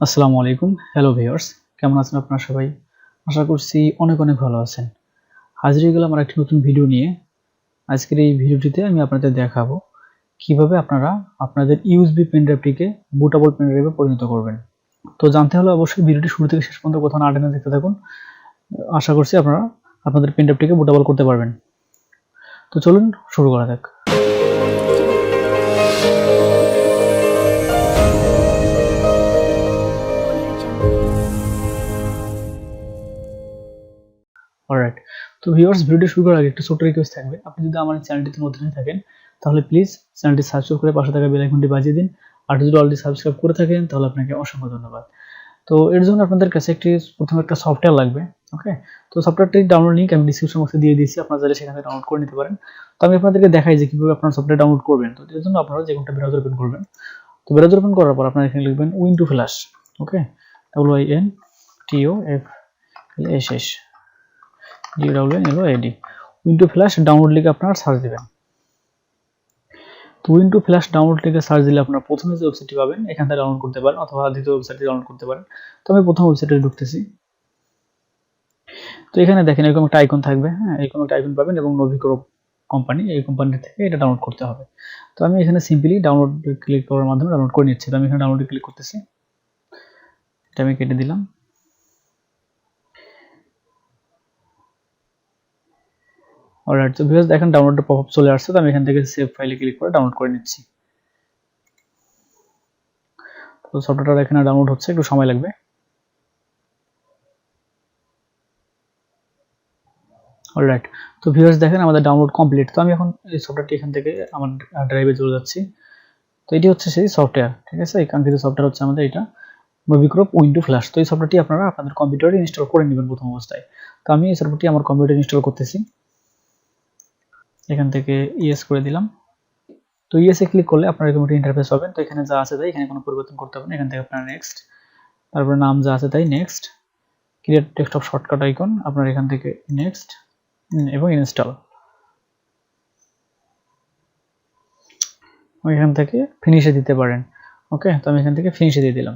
আসসালামু আলাইকুম। Hello viewers, কেমন আছেন আপনারা সবাই? আশা করছি অনেক ভালো আছেন। হাজির হয়ে গেলাম আমার একটি নতুন ভিডিও নিয়ে। আজকের এই ভিডিওটিতে আমি আপনাদের দেখাবো কিভাবে আপনারা আপনাদের ইউএসবি পেন ড্রাইভটিকে বুটেবল পেন ড্রাইভে পরিণত করবেন। তো জানতে হলে অবশ্যই ভিডিওটি শুরু থেকে শেষ পর্যন্ত কোথাও না টেনে দেখতে থাকুন। আশা করছি আপনারা আপনাদের পেন ড্রাইভটিকে বুটেবল করতে পারবেন। তো চলুন শুরু করা যাক। অলরাইট, তো ভিউয়ার্স, ভিডিওটি শুরু করার আগে একটা ছোট্ট রিকোয়েস্ট থাকবে। আপনি যদি আমার চ্যানেলটিতে নতুন হয়ে থাকেন তাহলে প্লিজ চ্যানেলটি সাবস্ক্রাইব করে পাশে থাকা বেল আইকনটি বাজিয়ে দিন। আর যদি অলরেডি সাবস্ক্রাইব করে থাকেন তাহলে আপনাকে অসংখ্য ধন্যবাদ। তো এর জন্য আপনাদের কাছে প্রথমে একটা সফটওয়্যার লাগবে। ওকে, তো সফটওয়্যারটির ডাউনলোড লিংক আমি ডিসক্রিপশন বক্সে দিয়ে দিয়েছি, আপনারা চাইলে সেখান থেকে ডাউনলোড করে নিতে পারেন। তো আমি আপনাদেরকে দেখাই যে কিভাবে আপনারা সফটওয়্যার ডাউনলোড করবেন। তো এর জন্য আপনারা যে কোনটা ব্রাউজার ওপেন করবেন। তো ব্রাউজার ওপেন করার পর আপনারা এখানে লিখবেন উইন্ডো ফ্ল্যাশ। ওকে, WINTOFLASH DWNLOAD window flash download লিখে আপনারা সার্চ দিবেন। তো উইন্ডো ফ্ল্যাশ ডাউনলোড লিখে সার্চ দিলে আপনারা প্রথমে যে ওয়েবসাইটটি পাবেন এখান থেকে ডাউনলোড করতে পারেন, অথবা দ্বিতীয় ওয়েবসাইটে ডাউনলোড করতে পারেন। তো আমি প্রথম ওয়েবসাইটে ঢুকতেছি। তো এখানে দেখেন এরকম একটা আইকন থাকবে, হ্যাঁ, এরকম একটা আইকন পাবেন এবং নোভিক্রো কোম্পানি, এই কোম্পানি থেকে এটা ডাউনলোড করতে হবে। তো আমি এখানে সিম্পলি ডাউনলোড ক্লিক করার মাধ্যমে ডাউনলোড করে নিচ্ছি। তো আমি এখানে ডাউনলোডে ক্লিক করতেছি, এটা আমি কেটে দিলাম। অলরাইট, তো ভিউয়ার্স দেখেন ডাউনলোডের পপআপ চলে আসছে। তো আমি এখান থেকে সেভ ফাইলে ক্লিক করে ডাউনলোড করে নিচ্ছি। তো সফটওয়্যারটা এখানে ডাউনলোড হচ্ছে, একটু সময় লাগবে। অলরাইট, তো ভিউয়ার্স দেখেন আমাদের ডাউনলোড কমপ্লিট। তো আমি এখন এই সফটওয়্যারটি এখান থেকে আমার ড্রাইভে চলে যাচ্ছি। তো এটি হচ্ছে সেই সফটওয়্যার, ঠিক আছে। এই কাঙ্ক্ষিত সফটওয়্যার হচ্ছে আমাদের এটা নোভিক্রো উইন্ডো ফ্ল্যাশ। তো এই সফটওয়্যারটি আপনারা আপনাদের কম্পিউটারে ইনস্টল করে নেবেন প্রথম অবস্থায়। তো আমি এই সফটওয়্যারটি আমার কম্পিউটারে ইনস্টল করতেছি। এখান থেকে ইয়েস করে দিলাম। তো ইয়েসে ক্লিক করলে আপনারা এরকম একটা ইন্টারফেস পাবেন। তো এখানে যা আছে তাই, এখানে কোনো পরিবর্তন করতে হবে না। এখান থেকে আপনারা নেক্সট, তারপরে নাম যা আছে তাই next, create desktop shortcut icon, আপনারা এখান থেকে নেক্সট এবং ইনস্টল, এখান থেকে ফিনিশে দিতে পারেন। ওকে, তো আমি এখান থেকে ফিনিশে দিয়ে দিলাম।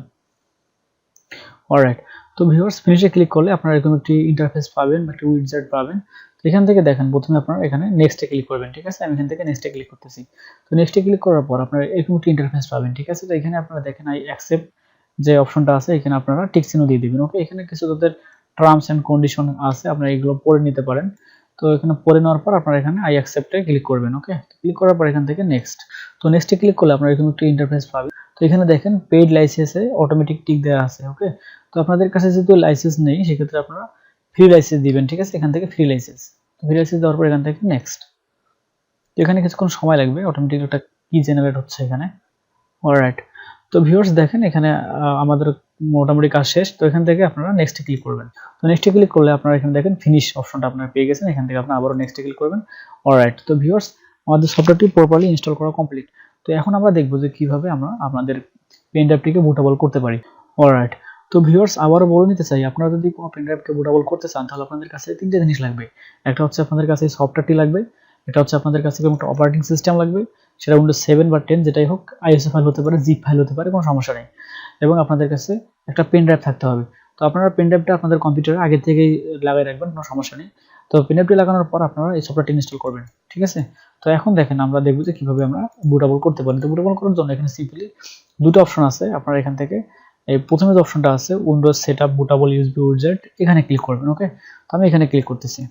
অলরাইট, তো ভিউয়ার্স ফিনিশে ক্লিক করলে আপনারা এরকম একটি ইন্টারফেস পাবেন বা একটি উইডজেট পাবেন। তো এখান থেকে দেখেন প্রথমে আপনারা এখানে নেক্সটে ক্লিক করবেন, ঠিক আছে। আমি এখান থেকে নেক্সটে ক্লিক করতেছি। তো নেক্সটে ক্লিক করার পর আপনারা এরকম একটি ইন্টারফেস পাবেন, ঠিক আছে। তো এখানে আপনারা দেখেন আই অ্যাকসেপ্ট যে অপশনটা আছে, এখানে আপনারা টিক চিহ্ন দিয়ে দিবেন। ওকে, এখানে কিছু তাদের টার্মস এন্ড কন্ডিশন আছে, আপনারা এগুলো পড়ে নিতে পারেন। তো এখানে পড়ে নেওয়ার পর আপনারা এখানে আই অ্যাকসেপ্টে ক্লিক করবেন। ওকে, ক্লিক করার পর এখান থেকে নেক্সট, তো নেক্সটে ক্লিক করলে আপনারা এরকম একটি ইন্টারফেস পাবেন। তো এখানে দেখেন পেইড লাইসেন্সে অটোমেটিক টিক দেওয়া আছে। ওকে, তো আপনাদের কাছে যেহেতু লাইসেন্স নেই সেক্ষেত্রে আপনারা ফ্রি লাইসেন্স দিবেন, ঠিক আছে। এখান থেকে ফ্রি লাইসেন্স, ফ্রি লাইসেন্স দেওয়ার পর এখান থেকে নেক্সট। তো এখানে কিছুক্ষণ সময় লাগবে, অটোমেটিক একটা কি জেনারেট হচ্ছে এখানে। অলরাইট, তো ভিউয়ার্স দেখেন এখানে আমাদের মোটামুটি কাজ শেষ। তো এখান থেকে আপনারা নেক্সটে ক্লিক করবেন। তো নেক্সটে ক্লিক করলে আপনারা এখানে দেখেন ফিনিশ অপশনটা আপনারা পেয়ে গেছেন। এখান থেকে আপনারা আবারও নেক্সটে ক্লিক করবেন। অলরাইট, তো ভিউয়ার্স আমাদের সফটওয়্যারটি প্রপারলি ইনস্টল করা কমপ্লিট। তো এখন আমরা দেখব যে কিভাবে আমরা আপনাদের পেন ড্রাইভটিকে বুটেবল করতে পারি। অলরাইট, তো ভিউয়ার্স আবারও বলে নিতে চাই, আপনারা যদি কোনো পেন ড্রাইভকে বুটেবল করতে চান তাহলে আপনাদের কাছে তিনটে জিনিস লাগবে। একটা হচ্ছে আপনাদের কাছে সফটওয়্যারটি লাগবে, এটা হচ্ছে আপনাদের কাছে একটা অপারেটিং সিস্টেম লাগবে, সেটা উইন্ডোজ 7 বা 10 যেটাই হোক, আইএসও ফাইল হতে পারে, জিপ ফাইল হতে পারে, কোনো সমস্যা নেই। এবং আপনাদের কাছে একটা পেন ড্রাইভ থাকতে হবে। তো আপনারা পেন ড্রাইভটা আপনাদের কম্পিউটারে আগে থেকেই লাগিয়ে রাখবেন, কোনো সমস্যা নেই। তো পেন ড্রাইভটি লাগানোর পর আপনারা এই সফটওয়্যারটি ইনস্টল করবেন, ঠিক আছে। তো এখন দেখেন আমরা দেখব যে কিভাবে আমরা বুটেবল করতে পারি। তো বুটেবল করার জন্য এখানে সিম্পলি দুটো অপশন আছে। আপনারা এখান থেকে এই প্রথমে যে অপশনটা আছে Windows setup bootable USB widget, এখানে ক্লিক করবেন। ওকে, তো আমি এখানে ক্লিক করতেছি।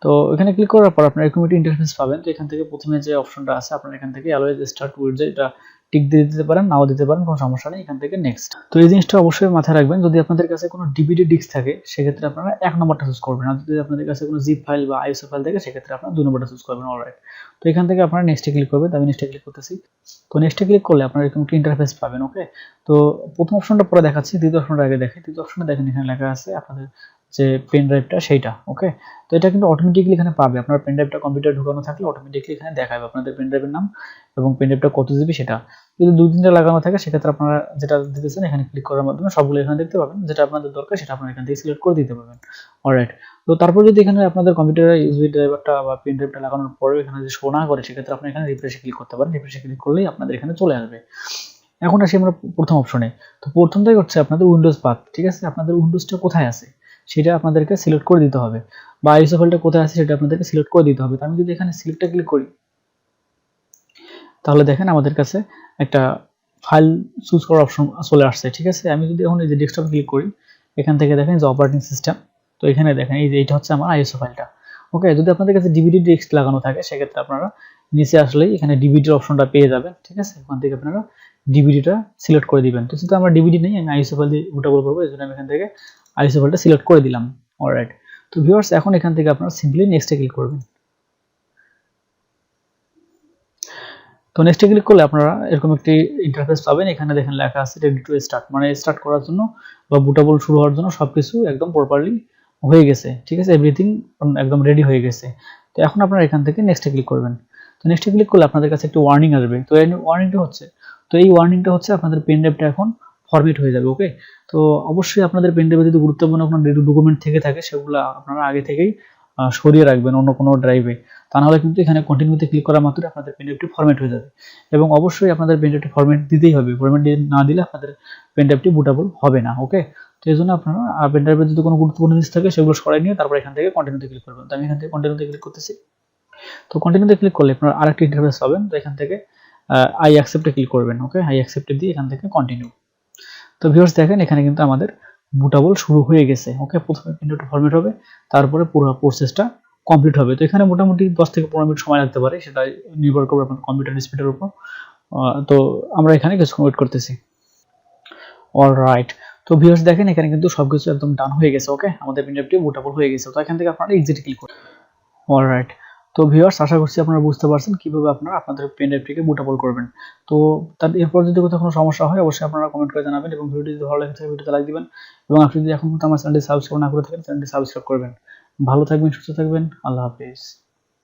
তো এখানে ক্লিক করার পর আপনারা এরকম একটা ইন্টারফেস পাবেন। তো এখান থেকে প্রথমে যে অপশনটা আছে আপনারা এখান থেকে অলওয়েজ স্টার্ট উইডজেট, এটা টিক দিয়ে দিতে পারেন, নাও দিতে পারেন, কোনো সমস্যা নেই। এখান থেকে নেক্সট। তো এই জিনিসটা অবশ্যই মাথায় রাখবেন, যদি আপনাদের কাছে কোনো ডিভিডি ডিস্ক থাকে সেক্ষেত্রে আপনারা 1 নম্বরটা চুজ করবেন, আর যদি আপনাদের কাছে কোনো জিপ ফাইল বা আইএসও ফাইল থাকে সেক্ষেত্রে আপনারা 2 নম্বরটা চুজ করবেন। অলরাইট, তো এখান থেকে আপনারা নেক্সটে ক্লিক করবেন। আমি নেক্সটে ক্লিক করতেছি। তো নেক্সটে ক্লিক করলে আপনারা এরকম একটা ইন্টারফেস পাবেন। ওকে, তো প্রথম অপশনটা পরে দেখাচ্ছি, দ্বিতীয় অপশনটা আগে দেখাই। তৃতীয় অপশনটা দেখেন এখানে লেখা আছে আপনাদের যে পেন ড্রাইভটা সেইটা। ওকে, তো এটা কিন্তু অটোমেটিক্যালি এখানে পাবে। আপনার পেন ড্রাইভটা কম্পিউটারে ঢোকানো থাকলে অটোমেটিক্যালি এখানে দেখাবে আপনাদের পেন ড্রাইভের নাম এবং পেন ড্রাইভটা কত জিবি সেটা। যদি 2-3টা লাগানো থাকে সেক্ষেত্রে আপনারা যেটা দিতেছেন এখানে ক্লিক করার মাধ্যমে সবগুলো এখানে দেখতে পাবেন। যেটা আপনাদের দরকার সেটা আপনারা এখান থেকে সিলেক্ট করে দিতে পারবেন। অলরাইট, তো তারপর যদি এখানে আপনাদের কম্পিউটারে ইউএসবি ড্রাইভারটা বা পেন ড্রাইভটা লাগানোর পরেও এখানে যদি শো না করে সেক্ষেত্রে আপনি এখানে রিফ্রেশে ক্লিক করতে পারেন। রিফ্রেশে ক্লিক করলেই আপনাদের এখানে চলে আসবে। এখন আসি আমরা প্রথম অপশনে। তো প্রথমটাই হচ্ছে আপনাদের উইন্ডোজ পাথ, ঠিক আছে, আপনাদের উইন্ডোজটা কোথায় আছে সেটা আপনাদেরকে সিলেক্ট করে দিতে হবে, বা আইএসও ফাইলটা কোথায় আছে সেটা আপনাদেরকে সিলেক্ট করে দিতে হবে। তো আমি যদি এখানে সিলেক্টে ক্লিক করি, তাহলে দেখেন আমাদের কাছে একটা ফাইল চুজ করার অপশন চলে আসছে, ঠিক আছে। আমি যদি এখন এই যে ডেস্কটপে ক্লিক করি, এখান থেকে দেখেন যে অপারেটিং সিস্টেম, তো এখানে দেখেন এই যে এটা হচ্ছে আমার আইএসও ফাইলটা। ওকে, যদি আপনাদের কাছে ডিভিডি ডিস্ক লাগানো থাকে সেক্ষেত্রে আপনারা নিচে আসলেই এখানে ডিভিডির অপশনটা পেয়ে যাবেন, ঠিক আছে। ওখান থেকে আপনারা ডিভিডিটা সিলেক্ট করে দিবেন। তো যেহেতু আমার ডিভিডি নেই, আমি আইএসও ফাইল দিয়ে বুটেবল করবো, এই জন্য আমি এখান থেকে আইএসও ফাইলটা সিলেক্ট করে দিলাম। অলরাইট, তো ভিউয়ার্স এখন এখান থেকে আপনারা সিম্পলি নেক্সটে ক্লিক করবেন। তো নেক্সটে ক্লিক করলে আপনারা এরকম একটি ইন্টারফেস পাবেন। এখানে দেখেন লেখা আছে রেডি টু স্টার্ট, মানে স্টার্ট করার জন্য বা বুটেবল শুরু হওয়ার জন্য সবকিছু একদম প্রপারলি হয়ে গেছে, ঠিক আছে, এভরিথিং একদম রেডি হয়ে গেছে। তো এখন আপনারা এখান থেকে নেক্সটে ক্লিক করবেন। তো নেক্সটে ক্লিক করলে আপনাদের কাছে একটা ওয়ার্নিং আসবে। তো এই ওয়ার্নিংটা হচ্ছে আপনাদের পেন ড্রাইভটা এখন ফরম্যাট হয়ে যাবে। ওকে, তো অবশ্যই আপনাদের পেন ড্রাইভে যদি গুরুত্বপূর্ণ কোনো ডকুমেন্ট থেকে থাকে সেগুলো আপনারা আগে থেকেই সরিয়ে রাখবেন অন্য কোনো ড্রাইভে, তা নাহলে কিন্তু এখানে কন্টিনিউতে ক্লিক করা মাত্রই আপনাদের পেন ড্রাইভটি ফরম্যাট হয়ে যাবে। এবং অবশ্যই আপনাদের পেন ড্রাইভটি ফরম্যাট দিতেই হবে, ফরম্যাট না দিলে আপনাদের পেন ড্রাইভটি বুটেবল হবে না। ওকে, তো এই জন্য আপনারা পেন ড্রাইভে যদি কোনো গুরুত্বপূর্ণ জিনিস থাকে সেগুলো সরাই নিয়ে তারপর এখান থেকে কন্টিনিউতে ক্লিক করবেন। তো আমি এখান থেকে কন্টিনিউতে ক্লিক করতেছি। তো কন্টিনিউতে ক্লিক করলে আপনারা আরেকটি ইন্টারফেস পাবেন। তো এখান থেকে আই অ্যাকসেপ্টে ক্লিক করবেন। ওকে, আই অ্যাকসেপ্টে দিয়ে এখান থেকে কন্টিনিউ। তো ভিউয়ার্স দেখেন এখানে কিন্তু আমাদের বুটেবল শুরু হয়ে গেছে। ওকে, প্রথমে প্রিন্টারটা ফরম্যাট হবে, তারপরে পুরো প্রসেসটা কমপ্লিট হবে। তো এখানে মোটামুটি 10 থেকে 15 মিনিট সময় লাগতে পারে, সেটা নির্ভর করবে আপনার কম্পিউটার স্পিডের উপর। তো আমরা এখানে কিছুক্ষণ ওয়েট করতেছি। অলরাইট, তো ভিউয়ার্স দেখেন এখানে কিন্তু সবকিছু একদম ডান হয়ে গেছে। ওকে, আমাদের প্রিন্টারটি বুটেবল হয়ে গেছে। তো এখান থেকে আপনারা এক্সিট ক্লিক করুন। অলরাইট, তো ভিউয়ার্স আশা করছি আপনারা বুঝতে পারছেন কিভাবে আপনারা আপনাদের পেন ড্রাইভটিকে বুটেবল করবেন। তো তার এরপর যদি কোথাও কোনো সমস্যা হয় অবশ্যই আপনারা কমেন্ট করে জানাবেন, এবং ভিডিওটি যদি ভালো লাগে থাকে ভিডিওতে লাইক দিবেন, এবং আপনি যদি এখন পর্যন্ত আমার চ্যানেলটি সাবস্ক্রাইব না করে থাকেন চ্যানেলটি সাবস্ক্রাইব করবেন। ভালো থাকবেন, সুস্থ থাকবেন, আল্লাহ হাফেজ।